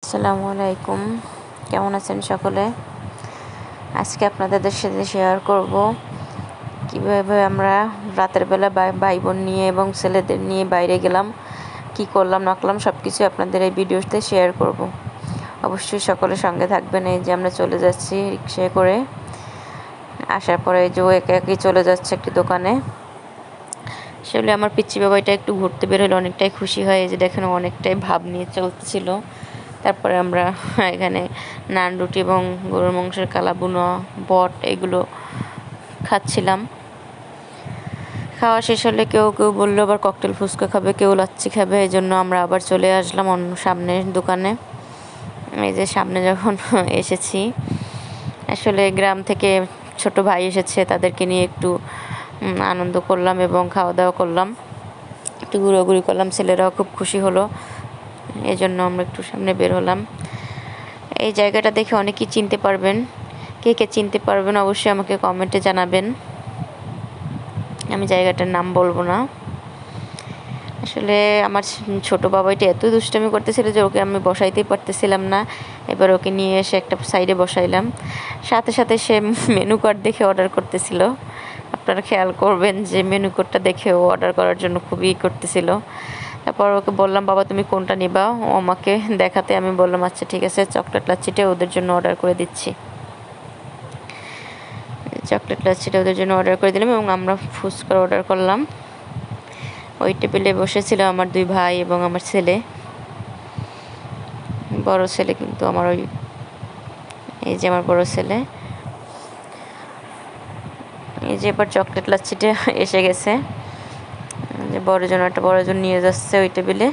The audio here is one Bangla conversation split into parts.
আসসালামু আলাইকুম, কেমন আছেন সকলে? আজকে আপনাদের সাথে শেয়ার করব কিভাবে আমরা রাতের বেলা ভাই বোন নিয়ে এবং ছেলেদের নিয়ে বাইরে গেলাম, কি করলাম না করলাম সব কিছু আপনাদের এই ভিডিওতে শেয়ার করব। অবশ্যই সকলের সঙ্গে থাকবেন। এই যে আমরা চলে যাচ্ছি রিক্সায় করে, আসার পরে যে ও একে একে চলে যাচ্ছে একটি দোকানে। আসলে আমার পিচ্চি বাবাইটা একটু ঘুরতে বের হলে অনেকটাই খুশি হয়। এই যে দেখেন অনেকটাই ভাব নিয়ে চলতেছিল। তারপরে আমরা এখানে নান রুটি এবং গরুর মাংসের কালাবুনা বট এগুলো খাচ্ছিলাম। খাওয়া শেষ হলে কেউ কেউ বললো আবার ককটেল ফুচকা খাবে, কেউ লাচ্ছি খাবে। এই জন্য আমরা আবার চলে আসলাম অন্য সামনের দোকানে। এই যে সামনে যখন এসেছি, আসলে গ্রাম থেকে ছোট ভাই এসেছে, তাদেরকে নিয়ে একটু আনন্দ করলাম এবং খাওয়া দাওয়া করলাম, একটু ঘোরাঘুরি করলাম। ছেলেরাও খুব খুশি হলো, এই জন্য আমরা একটু সামনে বের হলাম। এই জায়গাটা দেখে অনেকেই চিনতে পারবেন। কে কে চিনতে পারবেন অবশ্যই আমাকে কমেন্টে জানাবেন। আমি জায়গাটার নাম বলবো না। আসলে আমার ছোট বাবাইটা এত দুষ্টামি করতেছিল যে ওকে আমি বসাইতেই পারতেছিলাম না। এবার ওকে নিয়ে এসে একটা সাইডে বসাইলাম। সাথে সাথে সে মেনু কার্ড দেখে অর্ডার করতেছিল। আপনারা খেয়াল করবেন যে মেনু কার্ডটা দেখে ও অর্ডার করার জন্য খুবই করতেছিল। তারপর ওকে বললাম, বাবা তুমি কোনটা নিবা? ও আমাকে দেখাতে আমি বললাম, আচ্ছা ঠিক আছে, চকলেট লাচ্ছিটা ওদের জন্য অর্ডার করে দিচ্ছি। চকলেট লাচ্ছিটা ওদের জন্য অর্ডার করে দিলাম এবং আমরা ফুচকা অর্ডার করলাম। ওই টেবিলে বসেছিল আমার দুই ভাই এবং আমার ছেলে, বড় ছেলে কিন্তু আমার এই যে আমার বড় ছেলে। এই যে এবার চকলেট লাচ্ছিটা এসে গেছে, যে বড় জন নিয়ে যাচ্ছে ওই টেবিলে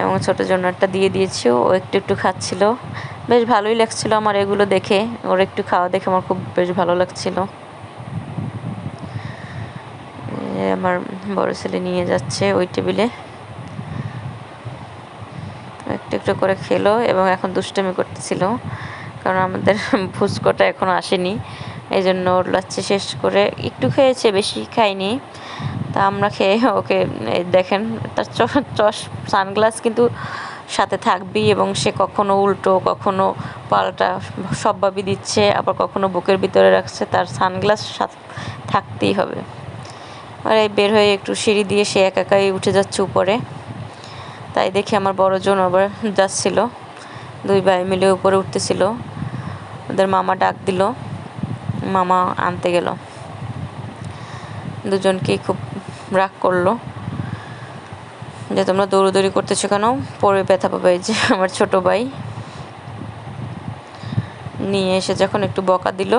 এবং ছোটো জন্য একটা দিয়ে দিয়েছি। ও একটু একটু খাচ্ছিল, বেশ ভালোই লাগছিল আমার এগুলো দেখে। ওর একটু খাওয়া দেখে আমার খুব বেশ ভালো লাগছিল। আমার বড় ছেলে নিয়ে যাচ্ছে ওই টেবিলে, একটু একটু করে খেলো এবং এখন দুষ্টামি করতেছিল, কারণ আমাদের ফুচকাটা এখনও আসেনি। এই জন্য ওর লাচ্ছি শেষ করে একটু খেয়েছে, বেশি খাইনি। তা আমরা খেয়ে ওকে দেখেন, তার সানগ্লাস কিন্তু সাথে থাকবেই এবং সে কখনো উল্টো কখনো পাল্টা সবভাবে দিচ্ছে, আবার কখনো বুকের ভিতরে রাখছে। তার সানগ্লাস থাকতেই হবে। আর এই বের হয়ে একটু সিঁড়ি দিয়ে সে একাই উঠে যাচ্ছে উপরে। তাই দেখে আমার বড় জন আবার যাচ্ছিল, দুই ভাই মিলে উপরে উঠতেছিল। ওদের মামা ডাক দিল, মামা আনতে গেল। দুজনকেই খুব রাগ করলো যে তোমরা দৌড়োদৌড়ি করতেছো কেন, পরে ব্যথা পাবে। এই যে আমার ছোট ভাই নিয়ে এসে যখন একটু বকা দিল,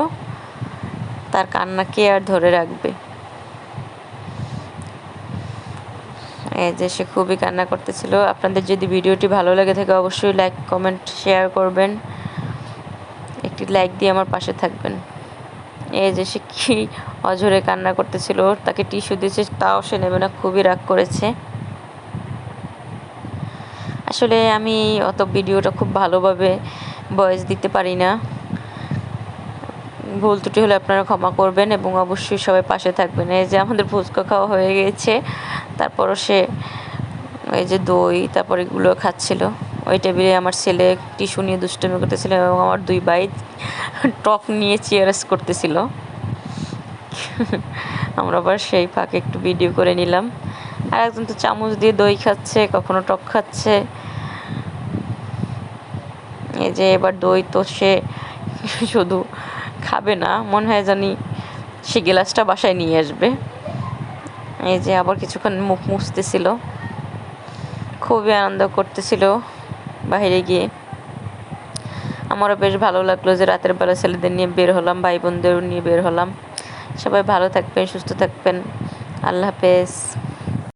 তার কান্না কে আর ধরে রাখবে। এই যে সে খুবই কান্না করতেছিল। আপনাদের যদি ভিডিওটি ভালো লেগে থাকে অবশ্যই লাইক কমেন্ট শেয়ার করবেন, একটি লাইক দিয়ে আমার পাশে থাকবেন। এই যে সে কি অঝরে কান্না করতেছিল, তাকে টিস্যু দিয়েছে তাও সে নেবে না, খুবই রাগ করেছে। আসলে আমি অত ভিডিওটা খুব ভালোভাবে ভয়েস দিতে পারি না, ভুল ত্রুটি হলে আপনারা ক্ষমা করবেন এবং অবশ্যই সবাই পাশে থাকবেন। এই যে আমাদের ফুচকা খাওয়া হয়ে গিয়েছে, তারপরও সে ওই যে দই তারপর এগুলো খাচ্ছিল। ওই টেবিলে আমার ছেলে টিস্যু নিয়ে দুষ্টুমি করতেছিল এবং আমার দুই ভাই টক নিয়ে চিয়ার্স করতেছিল। আমরা আবার সেই ফাঁকে একটু ভিডিও করে নিলাম। আর একজন তো চামচ দিয়ে দই খাচ্ছে, কখনো টক খাচ্ছে। এই যে এবার দই তো সে শুধু খাবে না, মনে হয় জানি সে গ্লাসটা বাসায় নিয়ে আসবে। এই যে আবার কিছুক্ষণ মুখ মুছতেছিল, খুবই আনন্দ করতেছিল বাইরে গিয়ে। আমারও বেশ ভালো লাগলো যে রাতের বেলা ছেলেদের নিয়ে বের হলাম, ভাই বোনদের নিয়ে বের হলাম। সবাই ভালো থাকবেন, সুস্থ থাকবেন। আল্লাহ হাফেজ।